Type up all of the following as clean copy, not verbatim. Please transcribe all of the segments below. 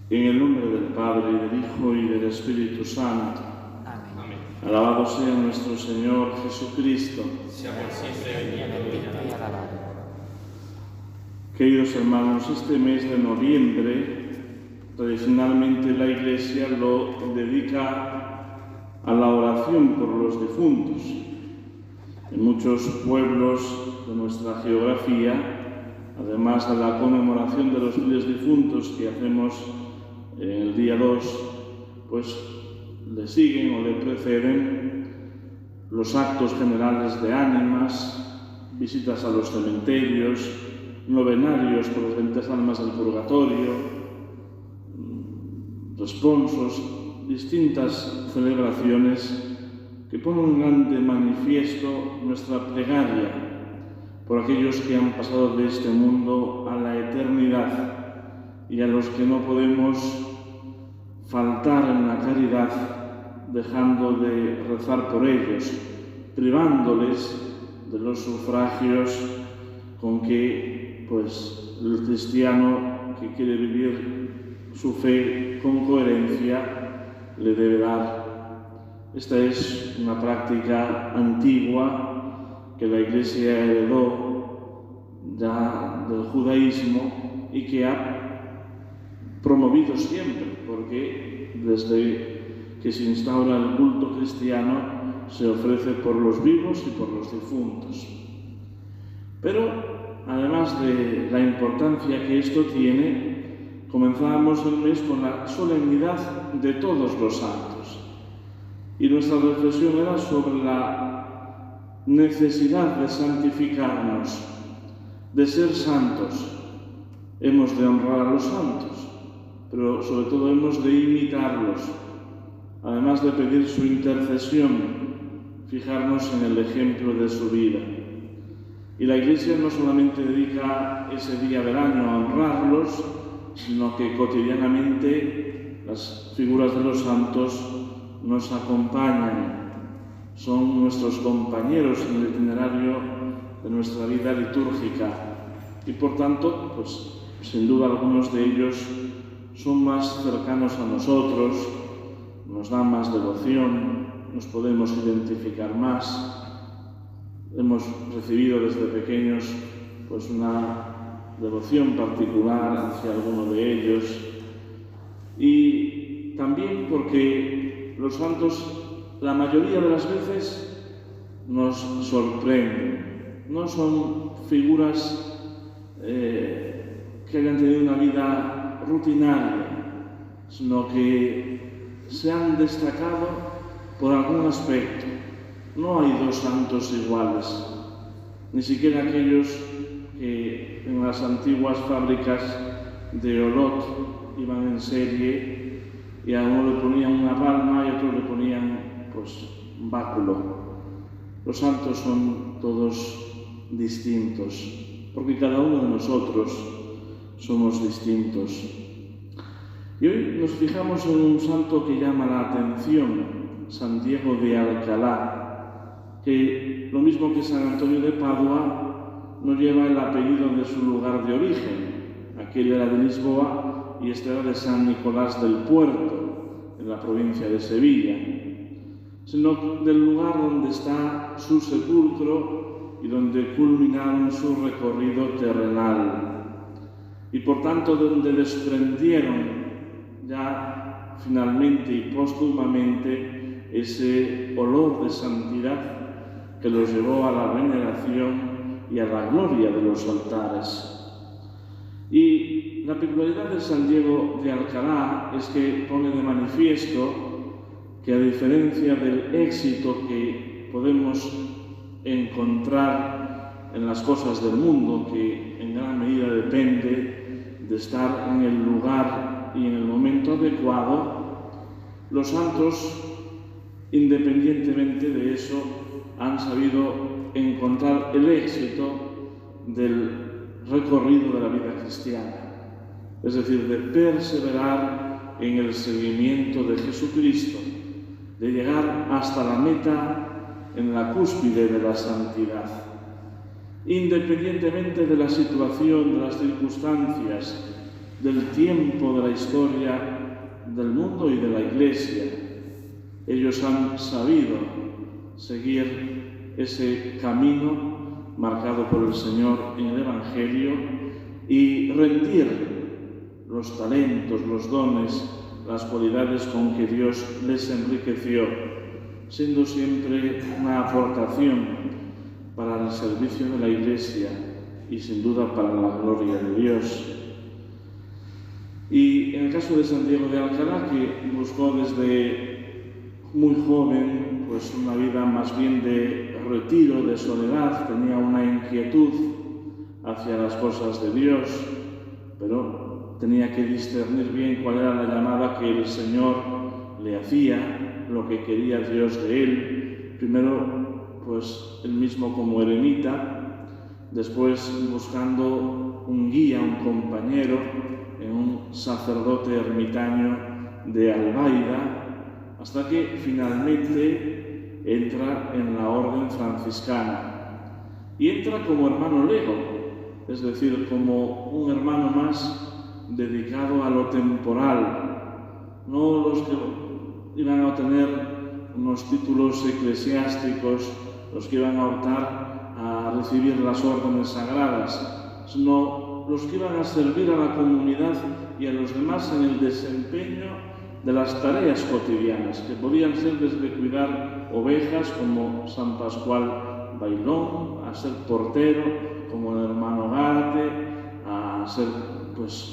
En el nombre del Padre, y del Hijo, y del Espíritu Santo. Amén. Alabado sea nuestro Señor Jesucristo. Sea por siempre bendito y alabado. Queridos hermanos, este mes de noviembre, tradicionalmente la Iglesia lo dedica a la oración por los difuntos. En muchos pueblos de nuestra geografía, además de la conmemoración de los fieles difuntos que hacemos el día 2, pues le siguen o le preceden los actos generales de ánimas, visitas a los cementerios, novenarios por las benditas almas del purgatorio, responsos, distintas celebraciones que ponen de manifiesto nuestra plegaria por aquellos que han pasado de este mundo a la eternidad y a los que no podemos faltar en la caridad dejando de rezar por ellos, privándoles de los sufragios con que el cristiano que quiere vivir su fe con coherencia le debe dar. Esta es una práctica antigua que la Iglesia heredó ya del judaísmo y que ha promovido siempre, porque desde que se instaura el culto cristiano se ofrece por los vivos y por los difuntos. Pero, además de la importancia que esto tiene, comenzábamos el mes con la solemnidad de todos los santos. Y nuestra reflexión era sobre la necesidad de santificarnos, de ser santos. Hemos de honrar a los santos, pero sobre todo hemos de imitarlos, además de pedir su intercesión, fijarnos en el ejemplo de su vida. Y la Iglesia no solamente dedica ese día del año a honrarlos, sino que cotidianamente las figuras de los santos nos acompañan, son nuestros compañeros en el itinerario de nuestra vida litúrgica. Y por tanto, sin duda algunos de ellos son más cercanos a nosotros, nos dan más devoción, nos podemos identificar más. Hemos recibido desde pequeños una devoción particular hacia alguno de ellos. Y también porque los santos, la mayoría de las veces, nos sorprenden. No son figuras que hayan tenido una vida rutinaria, sino que se han destacado por algún aspecto. No hay dos santos iguales, ni siquiera aquellos que en las antiguas fábricas de Olot iban en serie y a uno le ponían una palma y a otro le ponían un báculo. Los santos son todos distintos, porque cada uno de nosotros somos distintos. Y hoy nos fijamos en un santo que llama la atención, San Diego de Alcalá, que lo mismo que San Antonio de Padua no lleva el apellido de su lugar de origen. Aquel era de Lisboa y este era de San Nicolás del Puerto, en la provincia de Sevilla, sino del lugar donde está su sepulcro y donde culminaron su recorrido terrenal. Y por tanto, donde desprendieron ya finalmente y póstumamente ese olor de santidad que los llevó a la veneración y a la gloria de los altares. Y la peculiaridad de San Diego de Alcalá es que pone de manifiesto que, a diferencia del éxito que podemos encontrar en las cosas del mundo, que en gran medida depende de estar en el lugar y en el momento adecuado, los santos, independientemente de eso, han sabido encontrar el éxito del recorrido de la vida cristiana, es decir, de perseverar en el seguimiento de Jesucristo, de llegar hasta la meta en la cúspide de la santidad. Independientemente de la situación, de las circunstancias, del tiempo, de la historia del mundo y de la Iglesia. Ellos han sabido seguir ese camino marcado por el Señor en el Evangelio y rendir los talentos, los dones, las cualidades con que Dios les enriqueció, siendo siempre una aportación para el servicio de la Iglesia y sin duda para la gloria de Dios. Y en el caso de Santiago de Alcalá, que buscó desde muy joven pues una vida más bien de retiro, de soledad, tenía una inquietud hacia las cosas de Dios, pero tenía que discernir bien cuál era la llamada que el Señor le hacía, lo que quería Dios de él. Primero, pues él mismo como eremita, después buscando un guía, un compañero, en un sacerdote ermitaño de Albaida, hasta que finalmente entra en la orden franciscana y entra como hermano lego, es decir, como un hermano más dedicado a lo temporal, no los que iban a obtener unos títulos eclesiásticos, los que iban a optar a recibir las órdenes sagradas, sino los que iban a servir a la comunidad y a los demás en el desempeño de las tareas cotidianas, que podían ser desde cuidar ovejas, como San Pascual Bailón, a ser portero, como el hermano Garte, a ser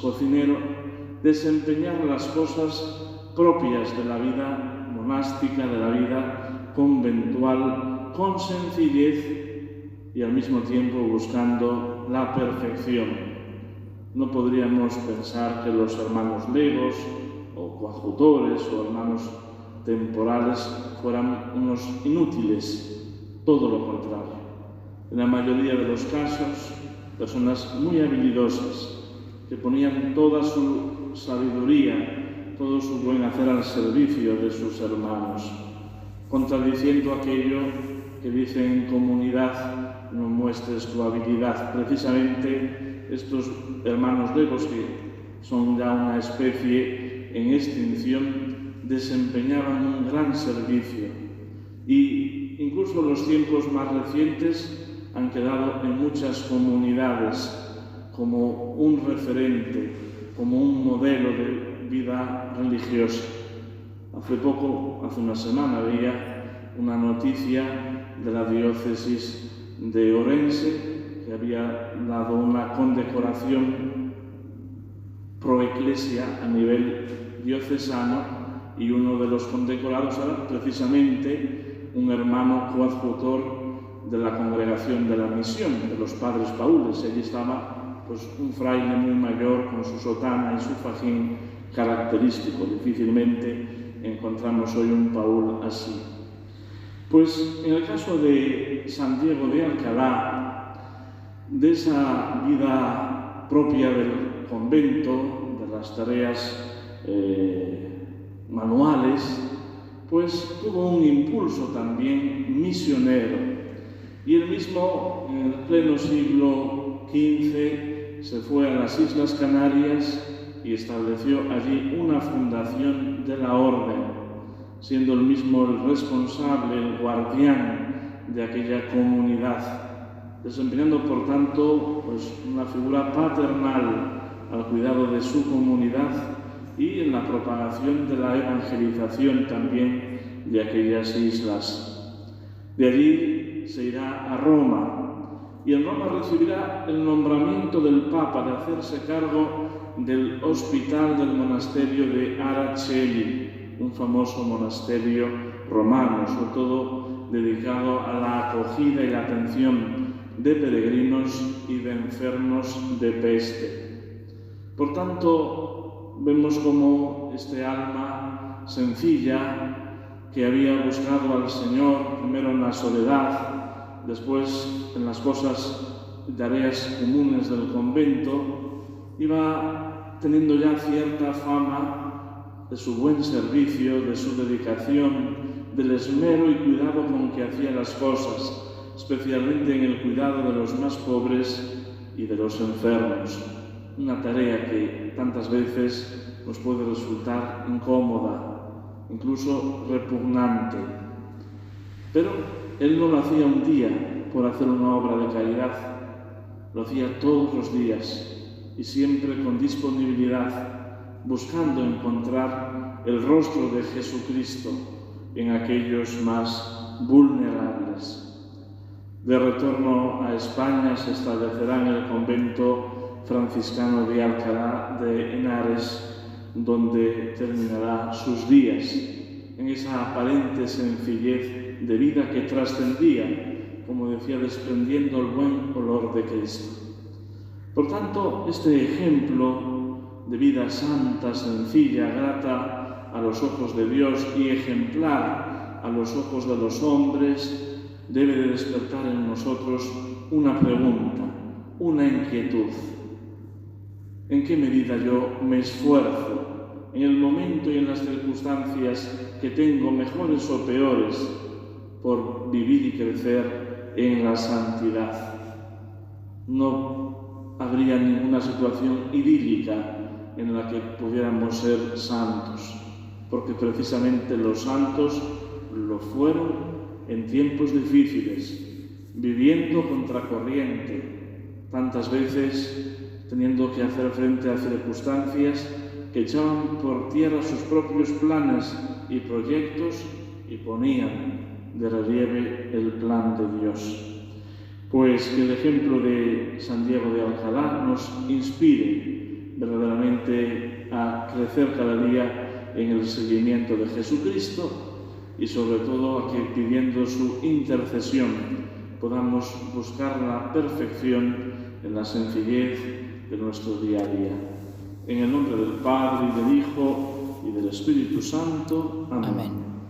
cocinero, desempeñar las cosas propias de la vida monástica, de la vida conventual, con sencillez y al mismo tiempo buscando la perfección. No podríamos pensar que los hermanos legos o coadjutores o hermanos temporales fueran unos inútiles, todo lo contrario. En la mayoría de los casos, personas muy habilidosas que ponían toda su sabiduría, todo su buen hacer al servicio de sus hermanos, contradiciendo aquello que dice en comunidad: no muestres tu habilidad. Precisamente estos hermanos legos, que son ya una especie en extinción, desempeñaban un gran servicio, y incluso los tiempos más recientes han quedado en muchas comunidades como un referente, como un modelo de vida religiosa. Hace una semana, veía una noticia de la diócesis de Orense, que había dado una condecoración pro Ecclesia a nivel diocesano, y uno de los condecorados era precisamente un hermano coadjutor de la Congregación de la Misión, de los Padres Paules. Allí estaba un fraile muy mayor con su sotana y su fajín característico. Difícilmente encontramos hoy un Paul así. Pues en el caso de Santiago de Alcalá, de esa vida propia del convento, de las tareas manuales, pues tuvo un impulso también misionero. Y él mismo, en el pleno siglo XV, se fue a las Islas Canarias y estableció allí una fundación de la orden, siendo él mismo el responsable, el guardián de aquella comunidad, desempeñando por tanto una figura paternal al cuidado de su comunidad y en la propagación de la evangelización también de aquellas islas. De allí se irá a Roma, y en Roma recibirá el nombramiento del Papa de hacerse cargo del hospital del monasterio de Araceli, un famoso monasterio romano, sobre todo dedicado a la acogida y la atención de peregrinos y de enfermos de peste. Por tanto, vemos cómo este alma sencilla, que había buscado al Señor primero en la soledad, después en las cosas y tareas comunes del convento, iba teniendo ya cierta fama de su buen servicio, de su dedicación, del esmero y cuidado con que hacía las cosas, especialmente en el cuidado de los más pobres y de los enfermos. una tarea que tantas veces nos puede resultar incómoda, incluso repugnante. Pero él no lo hacía un día por hacer una obra de caridad, lo hacía todos los días y siempre con disponibilidad, buscando encontrar el rostro de Jesucristo en aquellos más vulnerables. De retorno a España se establecerá en el convento franciscano de Alcalá de Henares, donde terminará sus días, en esa aparente sencillez de vida que trascendía, como decía, desprendiendo el buen olor de Cristo. Por tanto, este ejemplo de vida santa, sencilla, grata a los ojos de Dios y ejemplar a los ojos de los hombres, debe de despertar en nosotros una pregunta, una inquietud. ¿En qué medida yo me esfuerzo en el momento y en las circunstancias que tengo, mejores o peores, por vivir y crecer en la santidad? No habría ninguna situación idílica en la que pudiéramos ser santos, porque precisamente los santos lo fueron en tiempos difíciles, viviendo contracorriente, tantas veces teniendo que hacer frente a circunstancias que echaban por tierra sus propios planes y proyectos y ponían de relieve el plan de Dios. Pues que el ejemplo de San Diego de Alcalá nos inspire verdaderamente a crecer cada día en el seguimiento de Jesucristo y sobre todo a que, pidiendo su intercesión, podamos buscar la perfección en la sencillez de nuestro día a día. En el nombre del Padre, y del Hijo, y del Espíritu Santo. Amén.